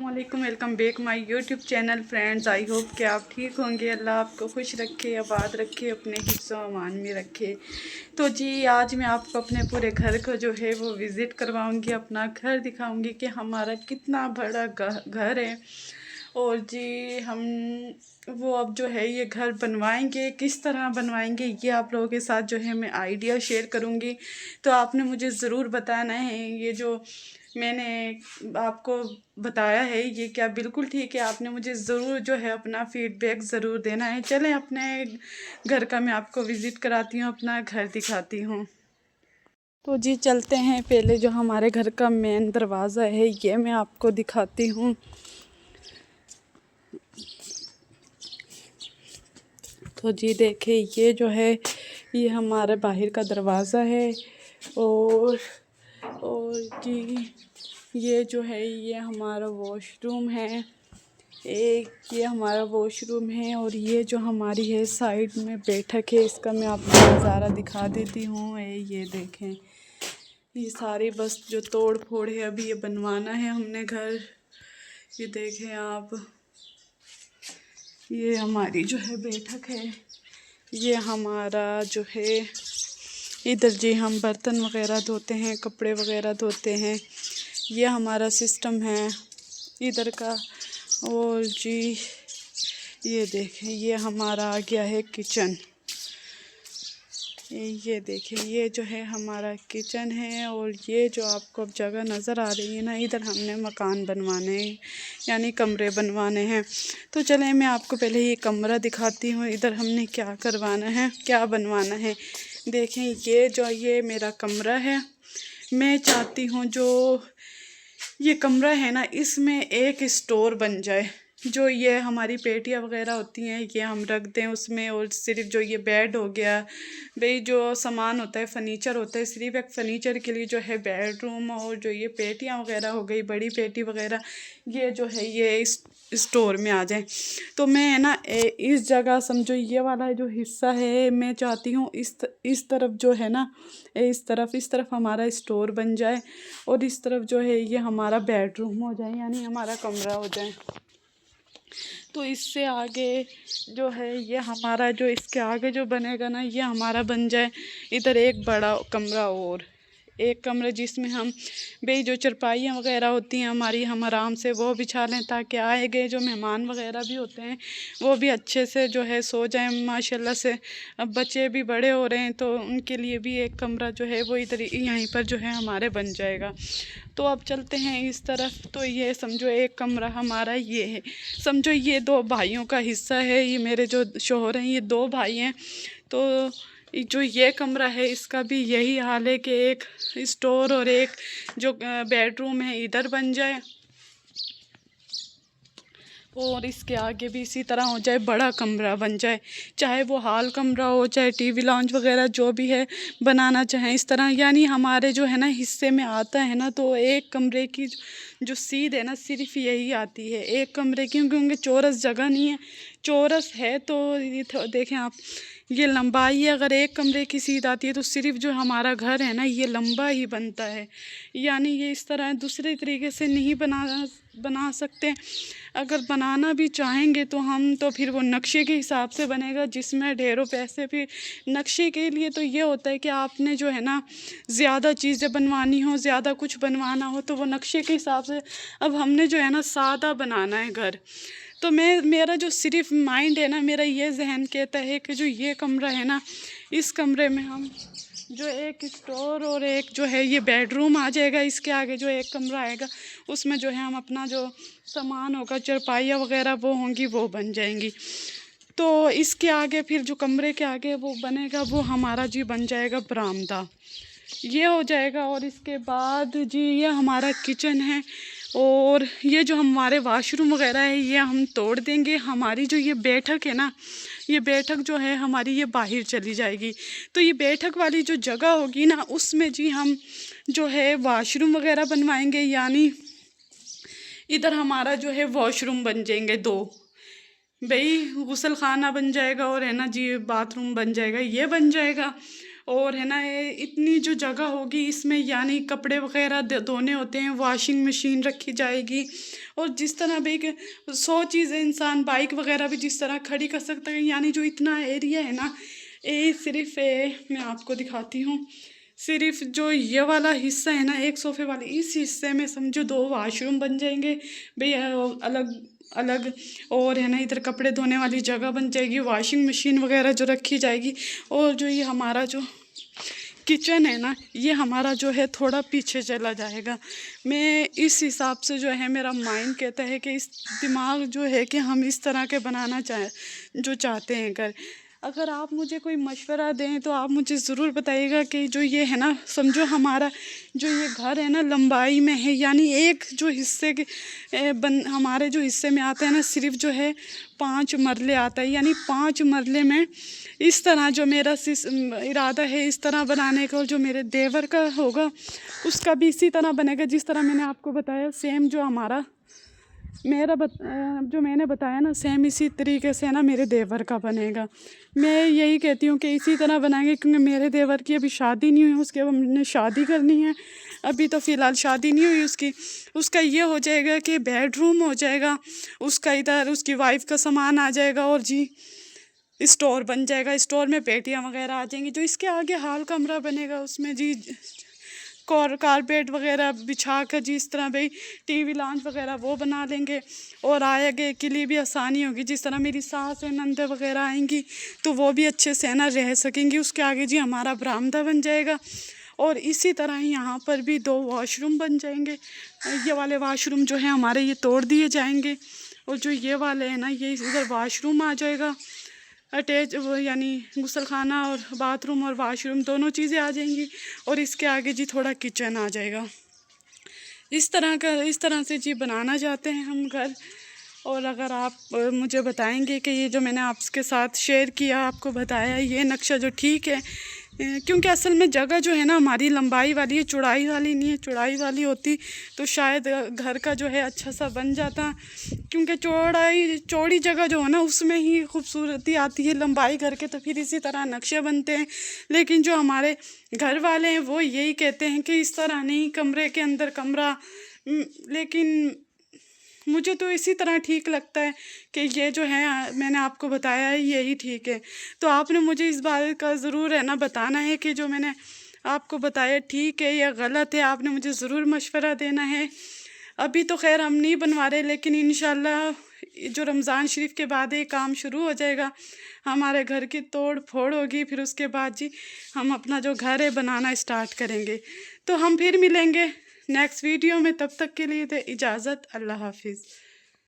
अस्सलामुअलैकुम, welcome back my YouTube channel friends. I hope कि आप ठीक होंगे। अल्लाह आपको खुश रखे, आबाद रखे, अपने हिफ्ज़ो अमान में रखे। तो जी आज मैं आपको अपने पूरे घर को जो है वो विज़िट करवाऊंगी, अपना घर दिखाऊंगी कि हमारा कितना बड़ा घर है। और जी हम वो अब जो है ये घर बनवाएंगे, किस तरह बनवाएंगे ये आप लोगों के साथ जो है मैं आइडिया शेयर करूंगी। तो आपने मुझे ज़रूर बताना है ये जो मैंने आपको बताया है ये क्या बिल्कुल ठीक है। आपने मुझे ज़रूर जो है अपना फीडबैक ज़रूर देना है। चलें अपने घर का मैं आपको विज़िट कराती हूँ, अपना घर दिखाती हूँ। तो जी चलते हैं, पहले जो हमारे घर का मेन दरवाज़ा है ये मैं आपको दिखाती हूँ। तो जी देखिए ये जो है ये हमारे बाहर का दरवाज़ा है। और जी ये जो है ये हमारा वॉशरूम है। एक ये हमारा वॉशरूम है और ये जो हमारी है साइड में बैठक है, इसका मैं आपको नज़ारा दिखा देती हूँ। ये देखें ये सारी बस जो तोड़ फोड़ है अभी ये बनवाना है हमने घर। ये देखें आप, ये हमारी जो है बैठक है। ये हमारा जो है इधर जी हम बर्तन वगैरह धोते हैं, कपड़े वगैरह धोते हैं। ये हमारा सिस्टम है इधर का। और जी ये देखें ये हमारा आ गया है किचन। ये देखें ये जो है हमारा किचन है। और ये जो आपको अब जगह नज़र आ रही है ना, इधर हमने मकान बनवाने यानी कमरे बनवाने हैं। तो चलें मैं आपको पहले ये कमरा दिखाती हूँ, इधर हमने क्या करवाना है, क्या बनवाना है। देखें ये जो ये मेरा कमरा है। मैं चाहती हूँ जो ये कमरा है ना इसमें एक स्टोर बन जाए। जो ये हमारी पेटियाँ वगैरह होती हैं ये हम रख दें उसमें। और सिर्फ जो ये बेड हो गया भाई, जो सामान होता है फर्नीचर होता है, सिर्फ एक फ़र्नीचर के लिए जो है बेडरूम। और जो ये पेटियाँ वगैरह हो गई, बड़ी पेटी वगैरह, ये जो है ये इस स्टोर में आ जाए। तो मैं है ना इस जगह समझो ये वाला जो हिस्सा है मैं चाहती हूँ इस तरफ जो है ना इस तरफ हमारा स्टोर बन जाए। और इस तरफ जो है ये हमारा बेडरूम हो जाए यानी हमारा कमरा हो जाए। तो इससे आगे जो है ये हमारा जो इसके आगे जो बनेगा ना ये हमारा बन जाए इधर एक बड़ा कमरा। और एक कमरा जिसमें हम भाई जो चरपाइयाँ वगैरह होती हैं हमारी, हम आराम से वो बिछा लें ताकि आए गए जो मेहमान वगैरह भी होते हैं वो भी अच्छे से जो है सो जाएं माशाल्लाह से। अब बच्चे भी बड़े हो रहे हैं तो उनके लिए भी एक कमरा जो है वो इधर यहीं पर जो है हमारे बन जाएगा। तो अब चलते हैं इस तरफ। तो ये समझो एक कमरा हमारा ये है, समझो ये दो भाइयों का हिस्सा है। ये मेरे जो शौहर हैं ये दो भाई हैं। तो जो ये कमरा है इसका भी यही हाल है कि एक स्टोर और एक जो बेडरूम है इधर बन जाए। और इसके आगे भी इसी तरह हो जाए, बड़ा कमरा बन जाए, चाहे वो हॉल कमरा हो चाहे टीवी लॉन्च वगैरह जो भी है बनाना चाहें इस तरह। यानी हमारे जो है ना हिस्से में आता है ना, तो एक कमरे की जो सीध है ना सिर्फ यही आती है एक कमरे की, क्योंकि चौरस जगह नहीं है। चौरस है तो ये देखें आप ये लंबाई है, अगर एक कमरे की सीध आती है तो सिर्फ जो हमारा घर है ना ये लंबा ही बनता है। यानी ये इस तरह दूसरे तरीके से नहीं बना सकते। अगर बनाना भी चाहेंगे तो हम तो फिर वो नक्शे के हिसाब से बनेगा जिसमें ढेरों पैसे। फिर नक्शे के लिए तो ये होता है कि आपने जो है ना ज़्यादा चीज़ें बनवानी हो, ज़्यादा कुछ बनवाना हो तो वो नक्शे के हिसाब से। अब हमने जो है ना सादा बनाना है घर, तो मेरा जो सिर्फ माइंड है ना, मेरा ये जहन कहता है कि जो ये कमरा है ना इस कमरे में हम जो एक स्टोर और एक जो है ये बेडरूम आ जाएगा। इसके आगे जो एक कमरा आएगा उसमें जो है हम अपना जो सामान होगा चरपाइयाँ वगैरह वो होंगी वो बन जाएंगी। तो इसके आगे फिर जो कमरे के आगे वो बनेगा वो हमारा जी बन जाएगा बरामदा, ये हो जाएगा। और इसके बाद जी ये हमारा किचन है। और ये जो हमारे वाशरूम वगैरह है ये हम तोड़ देंगे। हमारी जो ये बैठक है ना ये बैठक जो है हमारी ये बाहर चली जाएगी। तो ये बैठक वाली जो जगह होगी ना उसमें जी हम जो है वाशरूम वगैरह बनवाएंगे। यानी इधर हमारा जो है वॉशरूम बन जाएंगे दो, भाई गुसल खाना बन जाएगा और है ना जी बाथरूम बन जाएगा, ये बन जाएगा। और है ना ये इतनी जो जगह होगी इसमें यानी कपड़े वगैरह धोने होते हैं, वॉशिंग मशीन रखी जाएगी। और जिस तरह भी 100 चीज़ें इंसान बाइक वगैरह भी जिस तरह खड़ी कर सकता है, यानी जो इतना एरिया है ना, ये सिर्फ मैं आपको दिखाती हूँ, सिर्फ जो ये वाला हिस्सा है ना, एक सोफ़े वाले इस हिस्से में समझो 2 वॉशरूम बन जाएंगे भाई, अलग अलग। और है ना इधर कपड़े धोने वाली जगह बन जाएगी, वॉशिंग मशीन वगैरह जो रखी जाएगी। और जो ये हमारा जो किचन है ना, ये हमारा जो है थोड़ा पीछे चला जाएगा। मैं इस हिसाब से जो है मेरा माइंड कहता है कि इस दिमाग जो है कि हम इस तरह के बनाना चाहते हैं घर। अगर आप मुझे कोई मशवरा दें तो आप मुझे ज़रूर बताइएगा कि जो ये है ना, समझो हमारा जो ये घर है ना लंबाई में है, यानी एक जो हिस्से के हमारे जो हिस्से में आता है ना, सिर्फ जो है 5 मरले आता है। यानी 5 मरले में इस तरह जो मेरा इरादा है इस तरह बनाने का, और जो मेरे देवर का होगा उसका भी इसी तरह बनेगा जिस तरह मैंने आपको बताया। सेम जो हमारा जो मैंने बताया ना, सेम इसी तरीके से ना मेरे देवर का बनेगा। मैं यही कहती हूँ कि इसी तरह बनाएंगे, क्योंकि मेरे देवर की अभी शादी नहीं हुई, उसके अब हमने शादी करनी है। अभी तो फ़िलहाल शादी नहीं हुई उसकी। उसका ये हो जाएगा कि बेडरूम हो जाएगा उसका, इधर उसकी वाइफ का सामान आ जाएगा, और जी स्टोर बन जाएगा। स्टोर में पेटियाँ वगैरह आ जाएंगी। जो इसके आगे हाल कमरा बनेगा उसमें जी कारपेट वगैरह बिछा कर जी इस तरह भाई टीवी लॉन्च वगैरह वो बना लेंगे। और आगे के लिए भी आसानी होगी, जिस तरह मेरी सास और नंदे वगैरह आएंगी तो वो भी अच्छे से ना रह सकेंगी। उसके आगे जी हमारा बरामदा बन जाएगा। और इसी तरह ही यहाँ पर भी 2 वॉशरूम बन जाएंगे। ये वाले वॉशरूम जो है हमारे ये तोड़ दिए जाएंगे, और जो ये वाले हैं ना ये इधर वॉशरूम आ जाएगा अटैच, वो यानी गुसलखाना और बाथरूम और वॉशरूम दोनों चीज़ें आ जाएंगी। और इसके आगे जी थोड़ा किचन आ जाएगा। इस तरह से जी बनाना चाहते हैं हम घर। और अगर आप मुझे बताएंगे कि ये जो मैंने आपके साथ शेयर किया, आपको बताया, ये नक्शा जो ठीक है, क्योंकि असल में जगह जो है ना हमारी लंबाई वाली है, चौड़ाई वाली नहीं है। चौड़ाई वाली होती तो शायद घर का जो है अच्छा सा बन जाता, क्योंकि चौड़ी जगह जो है ना उसमें ही खूबसूरती आती है। लंबाई घर के तो फिर इसी तरह नक्शे बनते हैं, लेकिन जो हमारे घर वाले हैं वो यही कहते हैं कि इस तरह नहीं, कमरे के अंदर कमरा। लेकिन मुझे तो इसी तरह ठीक लगता है कि ये जो है मैंने आपको बताया है यही ठीक है। तो आपने मुझे इस बात का ज़रूर है ना बताना है कि जो मैंने आपको बताया ठीक है या गलत है। आपने मुझे ज़रूर मशवरा देना है। अभी तो खैर हम नहीं बनवा रहे, लेकिन इंशाल्लाह जो रमज़ान शरीफ के बाद ये काम शुरू हो जाएगा, हमारे घर की तोड़ फोड़ होगी, फिर उसके बाद जी हम अपना जो घर है बनाना स्टार्ट करेंगे। तो हम फिर मिलेंगे नेक्स्ट वीडियो में। तब तक के लिए दे इजाज़त। अल्लाह हाफिज़।